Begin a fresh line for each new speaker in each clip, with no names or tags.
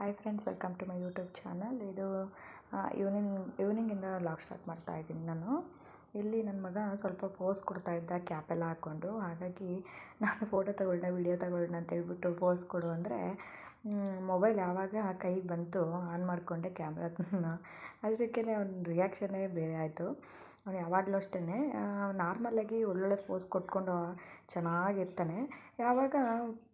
Hi friends, welcome to my YouTube channel. ಇದು ಈವ್ನಿಂಗಿಂದ vlog start ಮಾಡ್ತಾ ಇದ್ದೀನಿ ನಾನು. ಇಲ್ಲಿ ನನ್ನ ಮಗ ಸ್ವಲ್ಪ ಪೋಸ್ ಕೊಡ್ತಾ ಇದ್ದ ಕ್ಯಾಪೆಲ್ಲ ಹಾಕ್ಕೊಂಡು. ಹಾಗಾಗಿ ನಾನು ಫೋಟೋ ತಗೊಳ್ಳೋಣ ವಿಡಿಯೋ ತಗೊಳ್ಳೋಣ ಅಂತೇಳ್ಬಿಟ್ಟು ಪೋಸ್ ಕೊಡು ಅಂದರೆ ಮೊಬೈಲ್ ಯಾವಾಗ ಕೈಗೆ ಬಂತು ಆನ್ ಮಾಡಿಕೊಂಡೆ ಕ್ಯಾಮ್ರಾನ. ಅದಕ್ಕೆ ಅವ್ನ ರಿಯಾಕ್ಷನ್ನೇ ಬೇರೆ ಆಯಿತು. ಅವನು ಯಾವಾಗಲೂ ಅಷ್ಟೇ ನಾರ್ಮಲಾಗಿ ಒಳ್ಳೊಳ್ಳೆ ಪೋಸ್ ಕೊಟ್ಕೊಂಡು ಚೆನ್ನಾಗಿರ್ತಾನೆ. ಯಾವಾಗ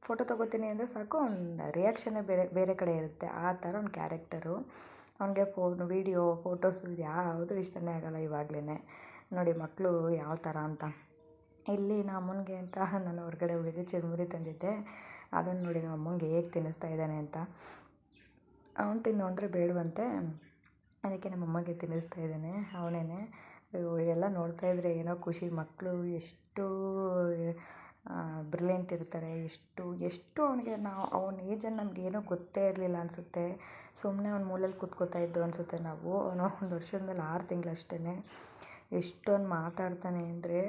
ಫೋಟೋ ತೊಗೋತೀನಿ ಅಂದರೆ ಸಾಕು ಅವ್ನ ರಿಯಾಕ್ಷನ್ನೇ ಬೇರೆ ಬೇರೆ ಕಡೆ ಇರುತ್ತೆ. ಆ ಥರ ಅವ್ನ ಕ್ಯಾರೆಕ್ಟರು. ಅವನಿಗೆ ವೀಡಿಯೋ ಫೋಟೋಸು ಇದು ಯಾವುದು ಇಷ್ಟನೇ ಆಗೋಲ್ಲ ಇವಾಗಲೇ. ನೋಡಿ ಮಕ್ಕಳು ಯಾವ ಥರ ಅಂತ. ಇಲ್ಲಿ ನಮ್ಮ ಅಮ್ಮನಿಗೆ ಅಂತ ನಾನು ಹೊರಗಡೆ ಹೋಗಿದ್ದೆ, ಚುರುಮುರಿ ತಂದಿದ್ದೆ. ಅದನ್ನು ನೋಡಿ ನಮ್ಮ ಅಮ್ಮನಿಗೆ ಹೇಗೆ ತಿನ್ನಿಸ್ತಾ ಇದ್ದಾನೆ ಅಂತ. ಅವನು ತಿನ್ನು ಅಂದರೆ ಬೇಡವಂತೆ, ಅದಕ್ಕೆ ನಮ್ಮ ಅಮ್ಮಗೆ ತಿನ್ನಿಸ್ತಾ ಇದ್ದಾನೆ ಅವನೇ. ಇದೆಲ್ಲ ನೋಡ್ತಾ ಇದ್ದರೆ ಏನೋ ಖುಷಿ. ಮಕ್ಕಳು ಎಷ್ಟು ಬ್ರಿಲಿಯಂಟ್ ಇರ್ತಾರೆ, ಎಷ್ಟು ಅವನಿಗೆ ಅವನ ಏಜಲ್ಲಿ ನಮಗೇನೋ ಗೊತ್ತೇ ಇರಲಿಲ್ಲ ಅನಿಸುತ್ತೆ. ಸುಮ್ಮನೆ ಅವ್ನ ಮೂಲೆಯಲ್ಲಿ ಕೂತ್ಕೋತಾ ಇದ್ದು ಅನಿಸುತ್ತೆ ನಾವು. ಅವನು 1 ವರ್ಷದ ಮೇಲೆ 6 ತಿಂಗಳು ಅಷ್ಟೇ. ಎಷ್ಟೊಂದು ಮಾತಾಡ್ತಾನೆ ಅಂದರೆ,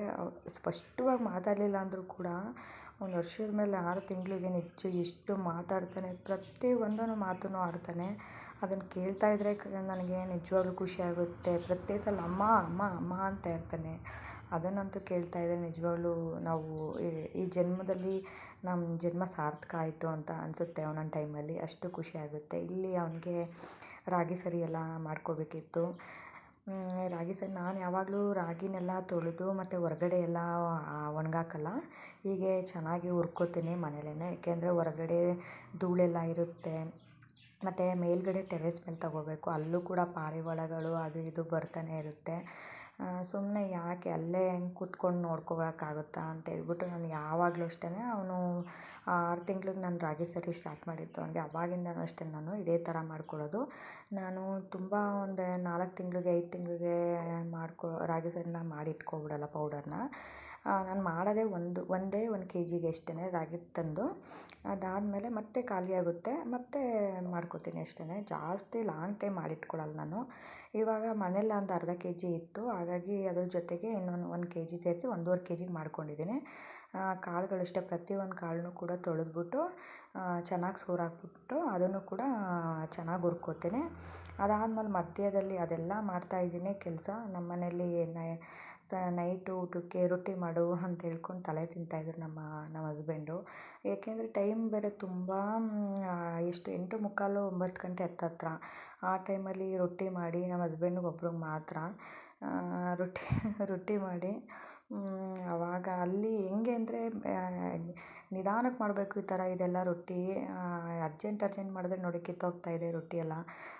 ಸ್ಪಷ್ಟವಾಗಿ ಮಾತಾಡಲಿಲ್ಲ ಅಂದರೂ ಕೂಡ 1 ವರ್ಷದ ಮೇಲೆ 6 ತಿಂಗಳಿಗೆ ಎಷ್ಟು ಮಾತಾಡ್ತಾನೆ. ಪ್ರತಿ ಒಂದೂ ಮಾತನ್ನು ಆಡ್ತಾನೆ. ಅದನ್ನು ಕೇಳ್ತಾ ಇದ್ದರೆ ನನಗೆ ನಿಜವಾಗ್ಲೂ ಖುಷಿಯಾಗುತ್ತೆ. ಪ್ರತಿ ಸಲ ಅಮ್ಮ ಅಮ್ಮ ಅಮ್ಮ ಅಂತ ಇರ್ತಾನೆ. ಅದನ್ನಂತೂ ಕೇಳ್ತಾ ಇದ್ದರೆ ನಿಜವಾಗ್ಲೂ ನಾವು ಈ ಜನ್ಮದಲ್ಲಿ ನಮ್ಮ ಜನ್ಮ ಸಾರ್ಥಕ ಆಯಿತು ಅಂತ ಅನಿಸುತ್ತೆ ಒಂದೊಂದು ಟೈಮಲ್ಲಿ. ಅಷ್ಟು ಖುಷಿಯಾಗುತ್ತೆ. ಇಲ್ಲಿ ಅವನಿಗೆ ರಾಗಿ ಸರಿ ಎಲ್ಲ ಮಾಡ್ಕೋಬೇಕಿತ್ತು. ರಾಗಿ ಸರಿ ನಾನು ಯಾವಾಗಲೂ ರಾಗಿನೆಲ್ಲ ತೊಳೆದು ಮತ್ತು ಹೊರಗಡೆ ಎಲ್ಲ ಒಣಗಾಕಲ್ಲ. ಹೀಗೆ ಚೆನ್ನಾಗಿ ಹುರ್ಕೋತೀನಿ ಮನೇಲೇ. ಏಕೆಂದರೆ ಹೊರಗಡೆ ಧೂಳೆಲ್ಲ ಇರುತ್ತೆ. ಮತ್ತು ಮೇಲ್ಗಡೆ ಟೆರೆಸ್ ಮೇಲೆ ತಗೋಬೇಕು. ಅಲ್ಲೂ ಕೂಡ ಪಾರಿವಾಳಗಳು ಅದು ಇದು ಬರ್ತಾನೆ ಇರುತ್ತೆ. ಸುಮ್ಮನೆ ಯಾಕೆ ಅಲ್ಲೇ ಹೆಂಗೆ ಕೂತ್ಕೊಂಡು ನೋಡ್ಕೋಬೇಕಾಗುತ್ತಾ ಅಂತೇಳ್ಬಿಟ್ಟು ನಾನು ಯಾವಾಗಲೂ ಅಷ್ಟೇ. ಅವನು 6 ತಿಂಗ್ಳಿಗೆ ನಾನು ರಾಗಿ ಸರಿ ಸ್ಟಾರ್ಟ್ ಮಾಡಿದ್ದು ಅವನಿಗೆ. ಅವಾಗಿಂದನೂ ಅಷ್ಟೇ ನಾನು ಇದೇ ಥರ ಮಾಡ್ಕೊಳ್ಳೋದು. ನಾನು ತುಂಬ ಒಂದು 4 ತಿಂಗಳಿಗೆ 5 ತಿಂಗಳಿಗೆ ರಾಗಿ ಸರಿನ ಮಾಡಿ ಇಟ್ಕೊಬಿಡಲ್ಲ ಪೌಡರ್ನ. ನಾನು ಮಾಡೋದೇ ಒಂದೇ 1 kgಗೆ ಅಷ್ಟೇ ರಾಗಿ ತಂದು. ಅದಾದಮೇಲೆ ಮತ್ತೆ ಖಾಲಿಯಾಗುತ್ತೆ, ಮತ್ತೆ ಮಾಡ್ಕೋತೀನಿ ಅಷ್ಟೇ. ಜಾಸ್ತಿ ಲಾಂಗ್ ಟೈಮ್ ಮಾಡಿಟ್ಕೊಳ್ಳಲ್ಲ ನಾನು. ಇವಾಗ ಮನೇಲಿ ಒಂದು ಅರ್ಧ kg ಇತ್ತು, ಹಾಗಾಗಿ ಅದ್ರ ಜೊತೆಗೆ ಇನ್ನೊಂದು 1 kg ಸೇರಿಸಿ 1.5 kgಗೆ ಮಾಡ್ಕೊಂಡಿದ್ದೀನಿ. ಕಾಳುಗಳಷ್ಟೇ ಪ್ರತಿಯೊಂದು ಕಾಳನ್ನೂ ಕೂಡ ತೊಳೆದ್ಬಿಟ್ಟು ಚೆನ್ನಾಗಿ ಸೋರಾಕ್ಬಿಟ್ಟು ಅದನ್ನು ಕೂಡ ಚೆನ್ನಾಗಿ ಹುರ್ಕೋತೀನಿ. ಅದಾದಮೇಲೆ ಮಧ್ಯದಲ್ಲಿ ಅದೆಲ್ಲ ಮಾಡ್ತಾಯಿದ್ದೀನಿ ಕೆಲಸ. ನಮ್ಮ ಮನೇಲಿ ನೈಟು ಊಟಕ್ಕೆ ರೊಟ್ಟಿ ಮಾಡು ಅಂತ ಹೇಳ್ಕೊಂಡು ತಲೆ ತಿಂತಾಯಿದ್ರು ನಮ್ಮ ಹಸ್ಬೆಂಡು. ಏಕೆಂದರೆ ಟೈಮ್ ಬೇರೆ ತುಂಬ ಎಷ್ಟು 8:45 9 ಗಂಟೆ ಹತ್ತತ್ರ. ಆ ಟೈಮಲ್ಲಿ ರೊಟ್ಟಿ ಮಾಡಿ ನಮ್ಮ ಹಸ್ಬೆಂಡ್ಗೆ ಒಬ್ರಿಗೆ ಮಾತ್ರ ರೊಟ್ಟಿ ಮಾಡಿ ಆವಾಗ ಅಲ್ಲಿ ಹೆಂಗೆ ಅಂದರೆ ನಿಧಾನಕ್ಕೆ ಮಾಡಬೇಕು ಈ ಥರ ಇದೆಲ್ಲ ರೊಟ್ಟಿ. ಅರ್ಜೆಂಟ್ ಮಾಡಿದ್ರೆ ನೋಡಿ ಕಿತ್ತೋಗ್ತಾಯಿದೆ ರೊಟ್ಟಿ ಎಲ್ಲ.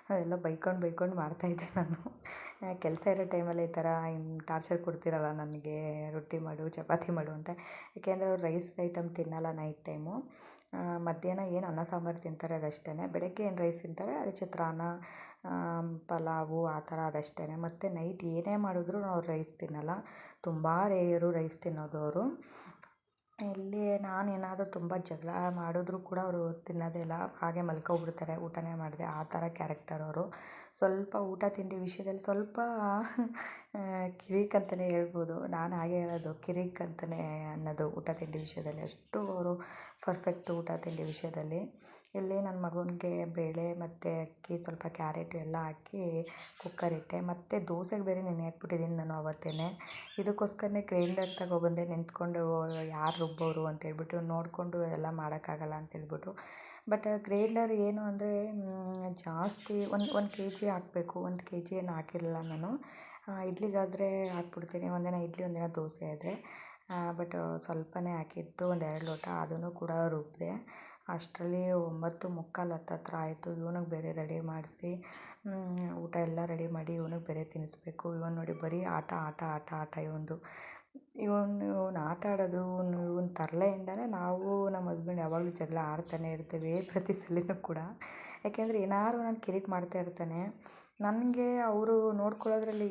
ಅದೆಲ್ಲ ಬೈಕೊಂಡು ಮಾಡ್ತಾಯಿದ್ದೆ ನಾನು. ಕೆಲಸ ಇರೋ ಟೈಮಲ್ಲಿ ಈ ಥರ ಟಾರ್ಚರ್ ಕೊಡ್ತಿರಲ್ಲ ನನಗೆ, ರೊಟ್ಟಿ ಮಾಡು ಚಪಾತಿ ಮಾಡು ಅಂತ. ಏಕೆಂದರೆ ಅವ್ರು ರೈಸ್ ಐಟಮ್ ತಿನ್ನಲ್ಲ ನೈಟ್ ಟೈಮು. ಮಧ್ಯಾಹ್ನ ಏನು ಅನ್ನ ಸಾಂಬಾರು ತಿಂತಾರೆ ಅದಷ್ಟೇ. ಬೆಳಗ್ಗೆ ಏನು ರೈಸ್ ತಿಂತಾರೆ ಅದು ಚಿತ್ರಾನ್ನ ಪಲಾವು ಆ ಥರ ಅದಷ್ಟೇ. ಮತ್ತು ನೈಟ್ ಏನೇ ಮಾಡಿದ್ರು ಅವ್ರು ರೈಸ್ ತಿನ್ನಲ್ಲ. ತುಂಬ ರೇರು ರೈಸ್ ತಿನ್ನೋದು ಅವರು. ಇಲ್ಲಿ ನಾನೇನಾದರೂ ತುಂಬ ಜಗಳ ಮಾಡಿದ್ರೂ ಕೂಡ ಅವರು ತಿನ್ನೋದೇ ಇಲ್ಲ. ಹಾಗೆ ಮಲ್ಕೊಬಿಡ್ತಾರೆ ಊಟನೇ ಮಾಡದೆ. ಆ ಥರ ಕ್ಯಾರೆಕ್ಟರ್ ಅವರು. ಸ್ವಲ್ಪ ಊಟ ತಿಂಡಿ ವಿಷಯದಲ್ಲಿ ಸ್ವಲ್ಪ ಕಿರಿಕ್ ಅಂತಲೇ ಹೇಳ್ಬೋದು. ನಾನು ಹಾಗೆ ಹೇಳೋದು, ಕಿರಿಕ್ ಅಂತಲೇ ಅನ್ನೋದು ಊಟ ತಿಂಡಿ ವಿಷಯದಲ್ಲಿ. ಅಷ್ಟು ಅವರು ಪರ್ಫೆಕ್ಟು ಊಟ ತಿಂಡಿ ವಿಷಯದಲ್ಲಿ. ಇಲ್ಲಿ ನನ್ನ ಮಗನಿಗೆ ಬೇಳೆ ಮತ್ತು ಅಕ್ಕಿ ಸ್ವಲ್ಪ ಕ್ಯಾರೆಟು ಎಲ್ಲ ಹಾಕಿ ಕುಕ್ಕರ್ ಇಟ್ಟೆ. ಮತ್ತು ದೋಸೆಗೆ ಬೇರೆ ನೆನೆ ಹಾಕ್ಬಿಟ್ಟಿದ್ದೀನಿ ನಾನು ಅವತ್ತೇ. ಇದಕ್ಕೋಸ್ಕರನೇ ಗ್ರೈಂಡರ್ ತಗೊಬಂದೆ. ನಿಂತ್ಕೊಂಡು ಯಾರು ರುಬ್ಬೋರು ಅಂತೇಳ್ಬಿಟ್ಟು ನೋಡಿಕೊಂಡು ಅದೆಲ್ಲ ಮಾಡೋಕ್ಕಾಗಲ್ಲ ಅಂತೇಳ್ಬಿಟ್ಟು. ಬಟ್ ಗ್ರೈಂಡರ್ ಏನು ಅಂದರೆ ಜಾಸ್ತಿ 1 kg ಹಾಕಬೇಕು. 1 kg ಏನು ಹಾಕಿರಲಿಲ್ಲ ನಾನು. ಇಡ್ಲಿಗಾದರೆ ಹಾಕ್ಬಿಡ್ತೀನಿ, ಒಂದಿನ ಇಡ್ಲಿ ಒಂದಿನ ದೋಸೆ ಆದರೆ. ಬಟ್ ಸ್ವಲ್ಪನೇ ಹಾಕಿದ್ದು, 1-2 ಲೋಟ. ಅದನ್ನು ಕೂಡ ರುಬ್ಬಿದೆ. ಅಷ್ಟರಲ್ಲಿ 9:45 ಹತ್ತತ್ರ ಆಯಿತು. ಇವನಿಗೆ ಬೇರೆ ರೆಡಿ ಮಾಡಿಸಿ ಊಟ ಎಲ್ಲ ರೆಡಿ ಮಾಡಿ ಇವನಿಗೆ ಬೇರೆ ತಿನ್ನಿಸ್ಬೇಕು. ಇವನು ನೋಡಿ ಬರೀ ಆಟ ಇವಂದು. ಇವನು ಆಟ ಆಡೋದು, ಇವನು ತರಲೆಯಿಂದನೇ ನಾವು ನಮ್ಮ ಹಸ್ಬೆಂಡ್ ಯಾವಾಗಲೂ ಜಗಳ ಆಡ್ತಾನೆ ಇರ್ತೀವಿ ಪ್ರತಿ ಸಲನೂ ಕೂಡ. ಯಾಕೆಂದರೆ ಏನಾದ್ರು ನಾನು ಕಿರಿಕ್ ಮಾಡ್ತಾ ಇರ್ತಾನೆ. ನನಗೆ ಅವರು ನೋಡ್ಕೊಳ್ಳೋದ್ರಲ್ಲಿ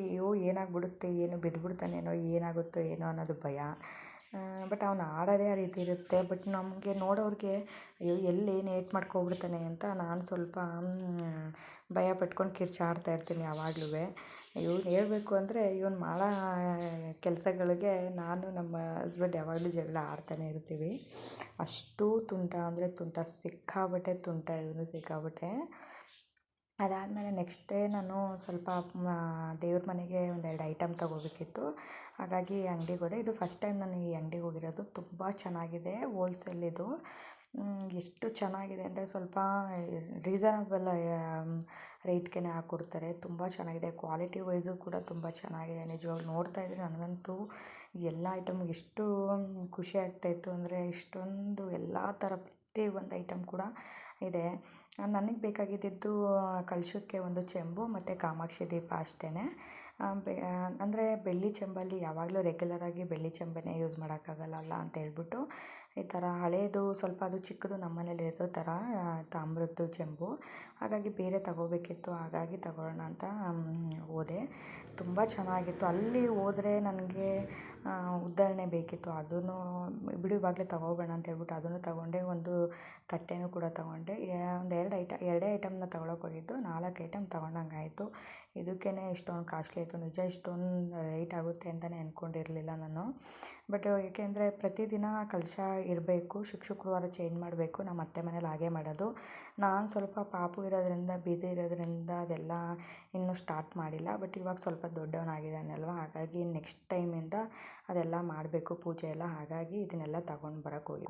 ಏನಾಗ್ಬಿಡುತ್ತೆ, ಏನು ಬಿದ್ದುಬಿಡ್ತಾನೇನೋ, ಏನಾಗುತ್ತೋ ಏನೋ ಅನ್ನೋದು ಭಯ. ಬಟ್ ಅವನು ಆಡೋದೇ ಆ ರೀತಿ ಇರುತ್ತೆ. ಬಟ್ ನಮಗೆ ನೋಡೋರಿಗೆ ಎಲ್ಲಿ ಏನು ಏಟು ಮಾಡ್ಕೊಬಿಡ್ತಾನೆ ಅಂತ ನಾನು ಸ್ವಲ್ಪ ಭಯ ಪಟ್ಕೊಂಡು ಕಿರ್ಚಾಡ್ತಾ ಇರ್ತೀನಿ ಯಾವಾಗಲೂ. ಇವ್ನು ಹೇಳ್ಬೇಕು ಅಂದರೆ ಇವ್ನು ಮಾಡೋ ಕೆಲಸಗಳಿಗೆ ನಾನು ನಮ್ಮ ಹಸ್ಬೆಂಡ್ ಯಾವಾಗಲೂ ಜಗಳ ಆಡ್ತಾನೆ ಇರ್ತೀವಿ. ಅಷ್ಟು ತುಂಟ ಅಂದರೆ ತುಂಟ, ಸಿಕ್ಕಾಪಟ್ಟೆ ತುಂಟ ಇವನು, ಸಿಕ್ಕಾಪಟ್ಟೆ. ಅದಾದಮೇಲೆ ನೆಕ್ಸ್ಟ್ ಡೇ ನಾನು ಸ್ವಲ್ಪ ದೇವ್ರ ಮನೆಗೆ ಒಂದೆರಡು ಐಟಮ್ ತೊಗೋಬೇಕಿತ್ತು. ಹಾಗಾಗಿ ಅಂಗ್ಡಿಗೆ ಹೋದೆ. ಇದು ಫಸ್ಟ್ ಟೈಮ್ ನಾನು ಈ ಅಂಗ್ಡಿಗೆ ಹೋಗಿರೋದು. ತುಂಬ ಚೆನ್ನಾಗಿದೆ, ಹೋಲ್ಸೇಲಿದು. ಎಷ್ಟು ಚೆನ್ನಾಗಿದೆ ಅಂದರೆ ಸ್ವಲ್ಪ ರೀಸನಬಲ್ ರೇಟ್ಗೆ ಹಾಕ್ಕೊಡ್ತಾರೆ. ತುಂಬ ಚೆನ್ನಾಗಿದೆ, ಕ್ವಾಲಿಟಿ ವೈಸು ಕೂಡ ತುಂಬ ಚೆನ್ನಾಗಿದೆ. ನಿಜವಾಗ್ಲೂ ನೋಡ್ತಾ ಇದ್ದರೆ ನನಗಂತೂ ಎಲ್ಲ ಐಟಮ್ ಎಷ್ಟು ಖುಷಿ ಆಗ್ತಾಯಿತ್ತು ಅಂದರೆ, ಇಷ್ಟೊಂದು ಎಲ್ಲ ಥರ ಪ್ರತಿಯೊಂದು ಐಟಮ್ ಕೂಡ ಇದೆ. ನನಗೆ ಬೇಕಾಗಿದ್ದಿದ್ದು ಕಲಶಕ್ಕೆ ಒಂದು ಚೆಂಬು ಮತ್ತು ಕಾಮಾಕ್ಷಿ ದೀಪ ಅಷ್ಟೇ. ಅಂದರೆ ಬೆಳ್ಳಿ ಚೆಂಬಲ್ಲಿ ಯಾವಾಗಲೂ ರೆಗ್ಯುಲರಾಗಿ ಬೆಳ್ಳಿ ಚೆಂಬನ್ನೇ ಯೂಸ್ ಮಾಡೋಕ್ಕಾಗಲ್ಲ ಅಂತ ಹೇಳ್ಬಿಟ್ಟು ಈ ಥರ ಹಳೇದು ಸ್ವಲ್ಪ ಅದು ಚಿಕ್ಕದು ನಮ್ಮ ಮನೇಲಿ ಇರೋ ಥರ ತಾಮ್ರದ್ದು ಚೆಂಬು. ಹಾಗಾಗಿ ಬೇರೆ ತಗೋಬೇಕಿತ್ತು, ಹಾಗಾಗಿ ತಗೊಳ್ಳೋಣ ಅಂತ ಹೋದೆ. ತುಂಬ ಚೆನ್ನಾಗಿತ್ತು. ಅಲ್ಲಿ ಹೋದರೆ ನನಗೆ ಉದ್ದರಣೆ ಬೇಕಿತ್ತು, ಅದನ್ನು ಬಿಡು ಇವಾಗಲೇ ತಗೋಬೇಡ ಅಂತ ಹೇಳ್ಬಿಟ್ಟು ಅದನ್ನು ತಗೊಂಡೆ. ಒಂದು ತಟ್ಟೆನೂ ಕೂಡ ತಗೊಂಡೆ. ಒಂದು ಎರಡೇ ಐಟಮ್ನ ತಗೊಳಕ್ಕೆ ಹೋಗಿದ್ದು, 4 ಐಟಮ್ ತಗೊಂಡಂಗೆ ಆಯಿತು. ಇದಕ್ಕೇ ಇಷ್ಟೊಂದು ಕಾಸ್ಟ್ಲಿ ಆಯಿತು. ನಿಜ ಇಷ್ಟೊಂದು ರೇಟ್ ಆಗುತ್ತೆ ಅಂತಲೇ ಅಂದ್ಕೊಂಡಿರಲಿಲ್ಲ ನಾನು. ಬಟ್ ಏಕೆಂದರೆ ಪ್ರತಿದಿನ ಕಲಶ ಇರಬೇಕು, ಶುಕ್ರವಾರ ಚೇಂಜ್ ಮಾಡಬೇಕು. ನಮ್ಮ ಅತ್ತೆ ಮನೇಲಿ ಹಾಗೆ ಮಾಡೋದು. ನಾನು ಸ್ವಲ್ಪ ಪಾಪು ಇರೋದ್ರಿಂದ, ಬ್ಯುಸಿ ಇರೋದ್ರಿಂದ ಅದೆಲ್ಲ ಇನ್ನೂ ಸ್ಟಾರ್ಟ್ ಮಾಡಿಲ್ಲ. ಬಟ್ ಇವಾಗ ಸ್ವಲ್ಪ ದೊಡ್ಡವನಾಗಿದ್ದಾನಲ್ವ, ಹಾಗಾಗಿ ನೆಕ್ಸ್ಟ್ ಟೈಮಿಂದ ಅದೆಲ್ಲ ಮಾಡಬೇಕು ಪೂಜೆ ಎಲ್ಲ. ಹಾಗಾಗಿ ಇದನ್ನೆಲ್ಲ ತಗೊಂಡು ಬರೋಕ್ಕೆ ಹೋಗಿ